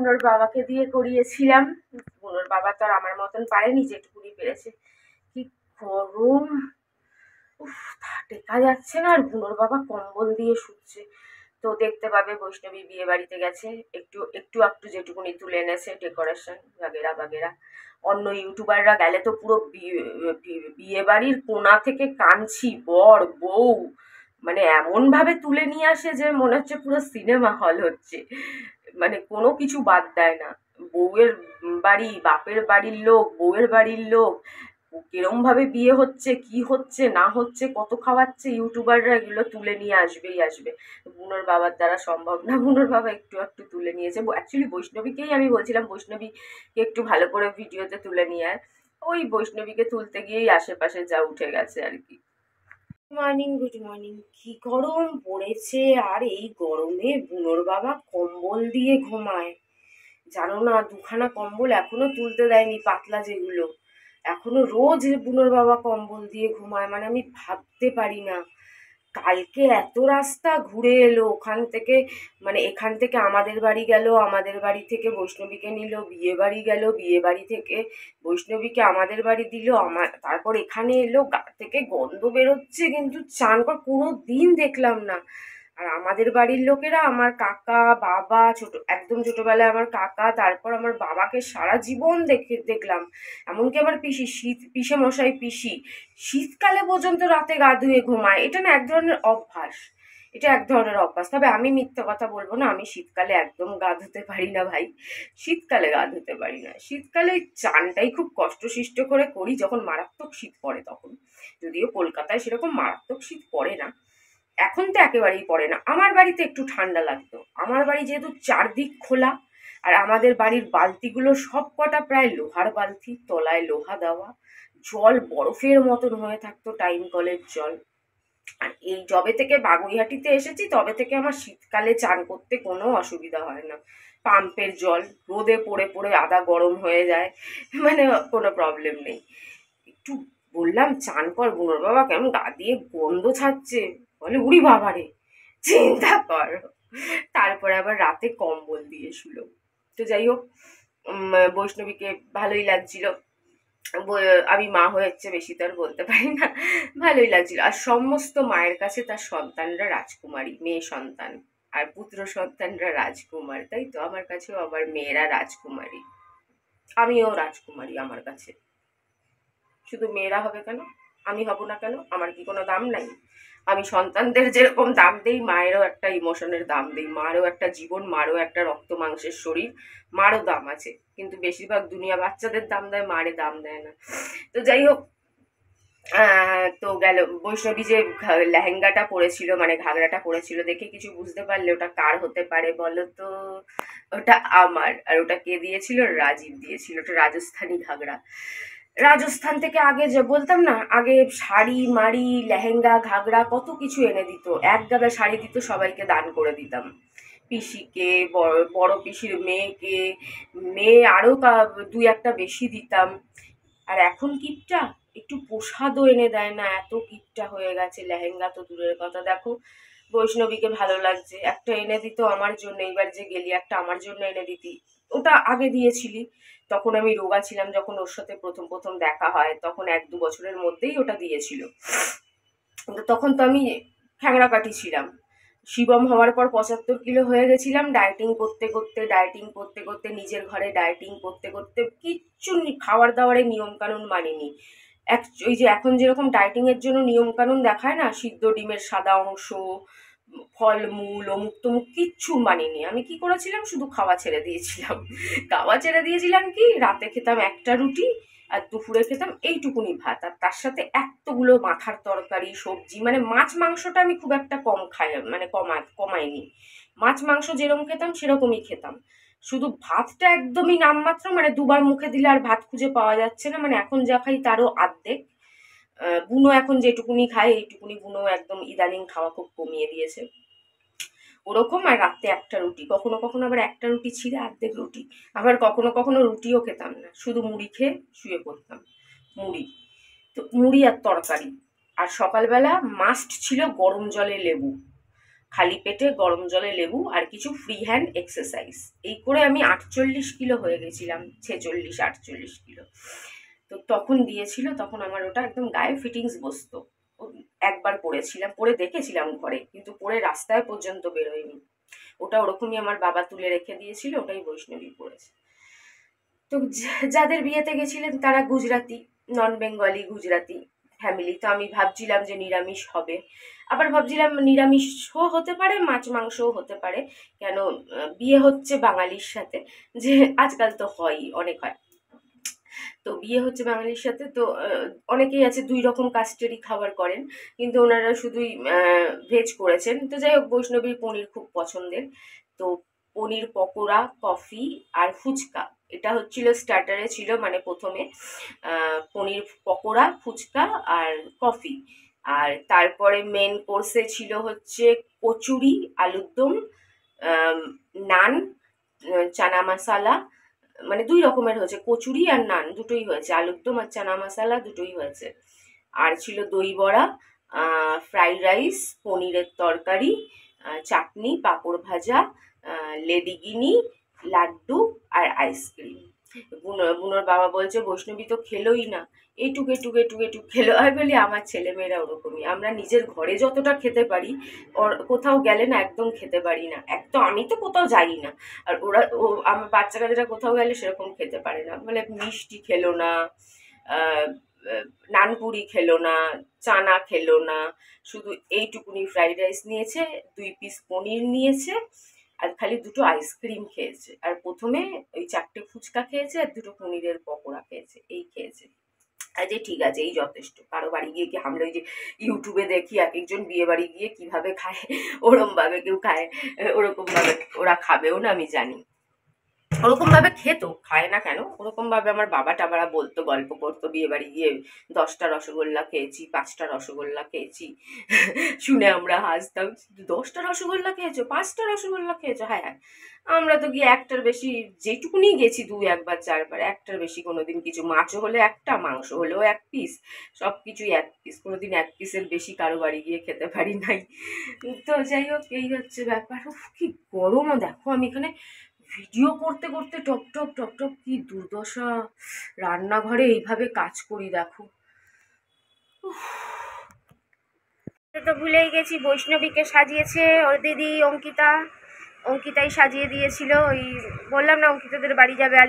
বুনোর বাবাকে দিয়ে করিয়েছিলাম। বুনোর বাবা তো আর আমার মতন পারেনি, যেটুকুনি পেরেছে। কি গরম, উফ, টেকা যাচ্ছে না। আর বুনোর বাবা কম্বল দিয়ে শুচ্ছে। তো দেখতে পাবে বৈষ্ণবী বিয়ে বাড়িতে গেছে, একটু একটু একটু যেটুকুনি তুলে এনেছে ডেকোরেশন বাগেরা বাগেরা। অন্য ইউটিউবাররা গেলে তো পুরো বিয়ে বাড়ির কোণা থেকে কাঞ্চি, বর বউ, মানে এমন ভাবে তুলে নিয়ে আসে যে মনে হচ্ছে পুরো সিনেমা হল হচ্ছে, মানে কোনো কিছু বাদ দেয় না। বউয়ের বাড়ি, বাপের বাড়ির লোক, বউয়ের বাড়ির লোক, কিরম ভাবে বিয়ে হচ্ছে, কি হচ্ছে না হচ্ছে, কত খাওয়াচ্ছে, ইউটিউবাররা এগুলো তুলে নিয়ে আসবেই আসবে। বুনোর বাবার দ্বারা সম্ভব না। বুনোর বাবা একটু একটু তুলে নিয়েছে। অ্যাকচুয়ালি বৈষ্ণবীকেই আমি বলছিলাম বৈষ্ণবীকে একটু ভালো করে ভিডিওতে তুলে নিয়ে আয়। ওই বৈষ্ণবীকে তুলতে গিয়েই আশেপাশে যা উঠে গেছে আর কি। Morning, good morning. কি গরম পড়েছে, আর এই গরমে বুনোর বাবা কম্বল দিয়ে ঘুমায়। জানো না, দুখানা কম্বল এখনো তুলতে দেয়নি, পাতলা যেগুলো, এখনো রোজ বুনোর বাবা কম্বল দিয়ে ঘুমায়। মানে আমি ভাবতে পারি না। কালকে এত রাস্তা ঘুরে এলো ওখান থেকে, মানে এখান থেকে আমাদের বাড়ি গেল, আমাদের বাড়ি থেকে বৈষ্ণবীকে নিল, বিয়ে বাড়ি গেল, বিয়ে বাড়ি থেকে বৈষ্ণবীকে আমাদের বাড়ি দিল, তারপর এখানে এলো, গা থেকে গন্ধ বেরোচ্ছে, কিন্তু চান কর কোনো দিন দেখলাম না। আর আমাদের বাড়ির লোকেরা, আমার কাকা বাবা, একদম ছোটবেলায় আমার কাকা, তারপর আমার বাবাকে সারা জীবন দেখলাম। এমনকি আমার পিসে মশাই পিসি শীতকালে পর্যন্ত রাতে গা ধুয়ে ঘুমায়। এটা না এক ধরনের অভ্যাস, এটা এক ধরনের অভ্যাস। তবে আমি মিথ্যে কথা বলবো না, আমি শীতকালে একদম গা ধুতে পারি না ভাই। শীতকালে গা ধুতে পারি না। শীতকালে চানটাই খুব কষ্টসিষ্ট করে করি যখন মারাত্মক শীত পড়ে তখন। যদিও কলকাতায় সেরকম মারাত্মক শীত পড়ে না, এখন তো একেবারেই পড়ে না। আমার বাড়িতে একটু ঠান্ডা লাগতো। আমার বাড়ি যেহেতু চারদিক খোলা, আর আমাদের বাড়ির বালতিগুলো সব কটা প্রায় লোহার বালতি, তলায় লোহা দেওয়া, জল বরফের মতন হয়ে থাকতো টাইম কলের জল। আর এই যবে থেকে বাগুইহাটিতে এসেছি তবে থেকে আমার শীতকালে চান করতে কোনো অসুবিধা হয় না। পাম্পের জল রোদে পড়ে পড়ে আদা গরম হয়ে যায়, মানে কোনো প্রবলেম নেই। একটু বললাম চান কর, বুনোর বাবা কেমন গা দিয়ে গন্ধ ছাড়ছে, বলে উড়ি বাবারে, চিন্তা কর। তারপরে আবার রাতে কম্বল দিয়ে শুলো। তো যাই হোক, বৈষ্ণবীকে ভালোই লাগছিল। আমি মা হয়েছে বেশি তো আর বলতে পারি না, ভালোই লাগছিল। আর সমস্ত মায়ের কাছে তার সন্তানরা রাজকুমারী, মেয়ে সন্তান আর পুত্র সন্তানরা রাজকুমার, তাই তো আমার কাছেও আবার মেয়েরা রাজকুমারী, আমিও রাজকুমারী আমার কাছে। শুধু মেয়েরা হবে কেন, আমি হব না কেন? আমার কি কোনো দাম নাই? আমি সন্তানদের যেরকম দাম দেই, মায়েরও একটা ইমোশনের দাম দেই। মারও একটা জীবন, মারও একটা রক্ত মাংসের শরীর, মারও দাম আছে। কিন্তু বেশিরভাগ দুনিয়া বাচ্চাদের দাম দেয়, মারে দাম দেয় না। তো যাই হোক, তো গেল। বৈষ্ণবী যে লেহেঙ্গাটা পরেছিল, মানে ঘাগরাটা পরেছিল, দেখে কিছু বুঝতে পারলে ওটা কার হতে পারে বলো তো? ওটা আমার। আর ওটা কে দিয়েছিল? রাজীব দিয়েছিল। ওটা রাজস্থানী ঘাগরা। রাজস্থান থেকে আগে যে বলতাম না, আগে শাড়ি মাড়ি লেহেঙ্গা ঘাগরা কত কিছু এনে দিত, এক গাদা শাড়ি দিত, সবাইকে দান করে দিতাম। পিসিকে, বড় পিসির মেয়েকে, মেয়ে আরো দুই একটা বেশি দিতাম। আর এখন কিপটা, একটু প্রসাদও এনে দেয় না, এত কিপটা হয়ে গেছে। লেহেঙ্গা তো দূরের কথা, দেখো বৈষ্ণবীকে ভালো লাগছে একটা এনে দিত আমার জন্য, এইবার যে গেলি একটা আমার জন্য এনে দিতি। ওটা আগে দিয়েছিলি, তখন আমি রোগা ছিলাম, যখন ওর সাথে প্রথম প্রথম দেখা হয় তখন 1-2 বছরের মধ্যেই ওটা দিয়েছিল। তখন তো আমি খ্যাংড়াকাঠি ছিলাম। শিবম হওয়ার পর 75 কিলো হয়ে গেছিলাম, ডায়েটিং করতে করতে নিজের ঘরে ডায়েটিং করতে করতে কিচ্ছু খাবার দাবারের নিয়ম কানুন মানিনি। ওই যে এখন যেরকম ডায়েটিং এর জন্য নিয়ম কানুন দেখায় না, সিদ্ধ ডিমের সাদা অংশ, ফলমূল, অমুক তমুক, কিচ্ছু মানিনি। আমি কি করেছিলাম, শুধু খাওয়া ছেড়ে দিয়েছিলাম। কি রাতে খেতাম একটা রুটি, আর দুপুরে খেতাম এইটুকুনি ভাত, আর তার সাথে এতগুলো মাথার তরকারি সবজি। মানে মাছ মাংসটা আমি খুব একটা কম খাই, মানে কমাইনি। মাছ মাংস যেরকম খেতাম সেরকমই খেতাম, শুধু ভাতটা একদমই নামমাত্র, মানে দুবার মুখে দিলে আর ভাত খুঁজে পাওয়া যাচ্ছে না। মানে এখন যা খাই তারও আর্ধেক। বুনো এখন যেটুকুনি খায় এইটুকুনি বুনো একদম ইদানিং খাওয়া খুব কমিয়ে দিয়েছে ওরকম। আর রাতে একটা রুটি, কখনো কখনো আবার একটা রুটি ছিঁড়ে অর্ধেক রুটি, আবার কখনো কখনো রুটিও খেতাম না, শুধু মুড়ি খেয়ে শুয়ে পড়তাম। মুড়ি, তো মুড়ি আর তরকারি। আর সকালবেলা মাস্ট ছিল গরম জলে লেবু, খালি পেটে গরম জলে লেবু আর কিছু ফ্রি হ্যান্ড এক্সারসাইজ, এই করে আমি 48 কিলো হয়ে গেছিলাম, 46-48 কিলো। তো তখন দিয়েছিল, তখন আমার ওটা একদম গায়ে ফিটিংস বসতো। একবার পরেছিলাম, পরে দেখেছিলাম ঘরে, কিন্তু পরে রাস্তায় পর্যন্ত বেরোয়নি। ওটা ওরকমই আমার বাবা তুলে রেখে দিয়েছিল, ওটাই বৈষ্ণবী পরেছে। তো যাদের বিয়েতে গেছিলেন তারা গুজরাটি, নন বেঙ্গলি গুজরাটি ফ্যামিলি। তো আমি ভাবছিলাম যে নিরামিষ হবে, আবার ভাবছিলাম নিরামিষও হতে পারে, মাছ মাংসও হতে পারে, কেন বিয়ে হচ্ছে বাঙালির সাথে, যে আজকাল তো হয়ই, অনেক হয়। তো বিয়ে হচ্ছে বাঙালির সাথে, তো অনেকেই আছে 2 রকম কাস্টেরই খাবার করেন, কিন্তু ওনারা শুধুই ভেজ করেছেন। তো যাই হোক, বৈষ্ণবীর পনির খুব পছন্দের, তো পনির পকোড়া, কফি আর ফুচকা, এটা হচ্ছিল স্টার্টারে ছিল, মানে প্রথমে পনির পকোড়া, ফুচকা আর কফি, আর তারপরে মেন কোর্সে ছিল হচ্ছে কচুরি, আলুর দম, নান, চানা মশালা, মানে 2 রকমের হয়েছে, কচুরি আর নান দুটোই হয়েছে, আলুর দম আর চানা মশালা দুটোই হয়েছে। আর ছিল দই বড়া, ফ্রাইড রাইস, পনিরের তরকারি, চাটনি, পাঁপড় ভাজা, লেডিগিনি, লাড্ডু আর আইসক্রিম। বুনোর বাবা বলছে বৈষ্ণবী তো খেলোই না, এটুক এটুক এটুক এটুক খেলো। আমি বলি আমার ছেলেমেয়েরা ওরকমই, আমরা নিজের ঘরে যতটা খেতে পারি কোথাও গেলে না একদম খেতে পারি না। এক তো আমি তো কোথাও যাই না, আর ওরা আমার বাচ্চা কাচ্চারা কোথাও গেলে সেরকম খেতে পারে না, মানে মিষ্টি খেলো না, নানপুরি খেলো না, চানা খেলো না, শুধু এইটুকুনি ফ্রাইড রাইস নিয়েছে, 2 পিস পনির নিয়েছে, আর খালি 2টো আইসক্রিম খেয়েছে, আর প্রথমে ওই 4টে ফুচকা খেয়েছে আর 2টো পনিরের পকোড়া খেয়েছে, এই খেয়েছে। যে ঠিক আছে, এই যথেষ্ট। কারো বাড়ি গিয়ে কি আমরা ওই যে ইউটিউবে দেখি এক একজন বিয়ে বাড়ি গিয়ে কিভাবে খায়, ওরকম ভাবে কেউ খায়, ওরকম ভাবে ওরা খাবেও না, আমি জানি। ওরকম ভাবে খেত, খায় না কেন, ওরকম ভাবে আমার বাবা টাবারা বলতো, গল্প করতো, বিয়ে বাড়ি গিয়ে 10টা রসগোল্লা খেয়েছি, 5টা রসগোল্লা খেয়েছি, শুনে আমরা হাসতাম, 10টা রসগোল্লা খেয়েছো, 5টা রসগোল্লা খেয়েছো, হ্যাঁ হ্যাঁ। আমরা তো গিয়ে একটার বেশি, যেটুকুনি গেছি 2-1 বার 4 বার, একটার বেশি কোনোদিন কিছু, মাছও হলে একটা, মাংস হলেও 1 পিস, সব কিছুই 1 পিস, কোনোদিন 1 পিসের বেশি কারো বাড়ি গিয়ে খেতে পারি নাই। তো যাই হোক, এই হচ্ছে ব্যাপার। কি গরম দেখো, আমি এখানে ভিডিও করতে করতে টপ টপ টপ টপ, কি দুর্দশা, রান্নাঘরে এইভাবে কাজ করি দেখো। তো ভুলেই গেছি, বৈষ্ণবীকে সাজিয়েছে ওর দিদি অঙ্কিতাই সাজিয়ে দিয়েছিল। ওই বললাম না অঙ্কিতাদের বাড়ি যাবে, আর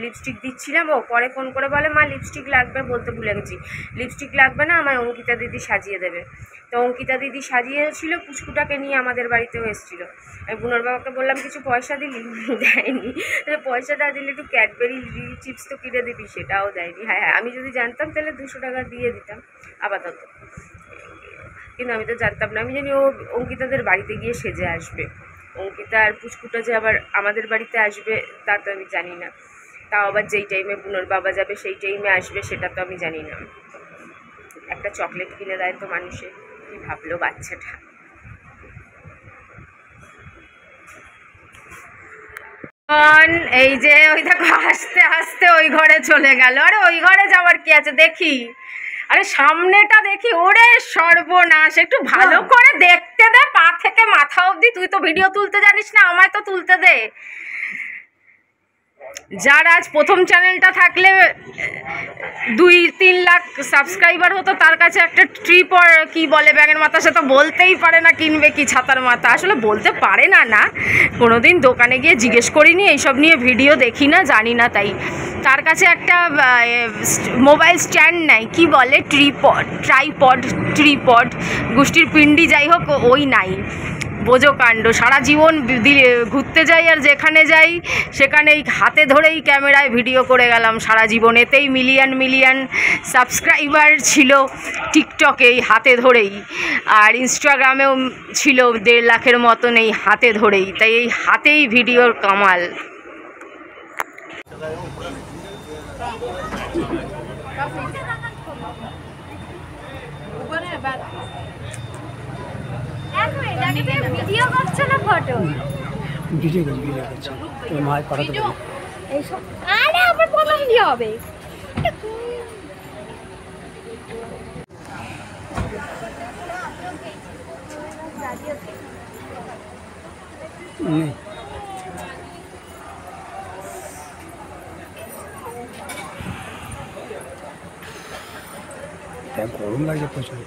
লিপস্টিক দিচ্ছিলাম, ও পরে ফোন করে বলে মা লিপস্টিক লাগবে, বলতে ভুলে গেছি, লিপস্টিক লাগবে না, আমায় অঙ্কিতা দিদি সাজিয়ে দেবে। তো অঙ্কিতা দিদি সাজিয়েছিল, পুচকুটাকে নিয়ে আমাদের বাড়িতেও এসেছিল। আমি বুনোর বাবাকে বললাম কিছু পয়সা দিলি, দেয়নি। পয়সাটা দিলে একটু ক্যাডবেরি চিপস তো কিনে দিবি, সেটাও দেয়নি। হ্যাঁ হ্যাঁ, আমি যদি জানতাম তাহলে 200 টাকা দিয়ে দিতাম আপাতত, কিন্তু আমি তো জানতাম না। আমি জানি ও অঙ্কিতাদের বাড়িতে গিয়ে সেজে আসবে, অঙ্কিতা আর পুচকুটা যে আবার আমাদের বাড়িতে আসবে তা তো আমি জানি না, তাও আবার যেই টাইমে বুনোর বাবা যাবে সেই টাইমে আসবে সেটা তো আমি জানি না। একটা চকলেট কিনে দেয় তো মানুষে, কি ভাবলো বাচ্চাটা। এই যে ওই দেখো আস্তে আস্তে ওই ঘরে চলে গেল। আরে ওই ঘরে যাওয়ার কি আছে, দেখি, আরে সামনেটা দেখি, ওরে সর্বনাশ, একটু ভালো করে দেখতে দে, পা থেকে মাথা অবধি। তুই তো ভিডিও তুলতে জানিস না, আমায় তো তুলতে দে। যার আজ প্রথম চ্যানেলটা থাকলে 2-3 লাখ সাবস্ক্রাইবার হতো, তার কাছে একটা ট্রিপর কি বলে ব্যাঙের মাথা, সে তো বলতেই পারে না কিনবে কি ছাতার মাথা, আসলে বলতে পারে না, না কোনোদিন দোকানে গিয়ে জিজ্ঞেস করিনি, এইসব নিয়ে ভিডিও দেখি না, জানি না, তাই তার কাছে একটা মোবাইল স্ট্যান্ড নাই, কি বলে ট্রাইপড গোষ্ঠীর পিন্ডি, যাই হোক ওই নাই। বোঝো কাণ্ড, সারা জীবন ঘুরতে যাই আর যেখানে যাই সেখানেই হাতে ধরেই ক্যামেরায় ভিডিও করে গেলাম সারা জীবন, এতেই মিলিয়ন সাবস্ক্রাইবার ছিল, টিকটকেই হাতে ধরেই, আর ইনস্টাগ্রামেও ছিল 1.5 লাখের মতন, এই হাতে ধরেই, তাই এই হাতেই ভিডিওর কামাল। ভিডিও করছো না ফটো? ভিডিও করছি, তোর মা পাঠাতে বলে এইসব। আরে আবার প্রথম কি হবে? রাজি আছে। নেই। গরম লাগছে প্রচুর।